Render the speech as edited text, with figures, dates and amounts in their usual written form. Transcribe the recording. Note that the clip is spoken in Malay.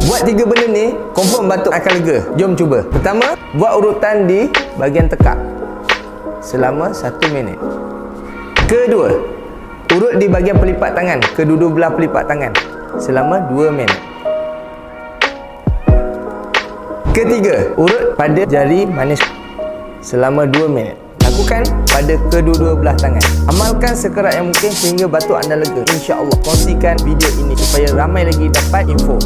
Buat 3 benda ni, confirm batuk akan lega. Jom cuba. Pertama, buat urutan di bahagian tekak selama 1 minit. Kedua, urut di bahagian pelipat tangan, kedua-dua belah pelipat tangan selama 2 minit. Ketiga, urut pada jari manis selama 2 minit. Lakukan pada kedua-dua belah tangan. Amalkan sekerat yang mungkin sehingga batuk anda lega. InsyaAllah. Kongsikan video ini supaya ramai lagi dapat info.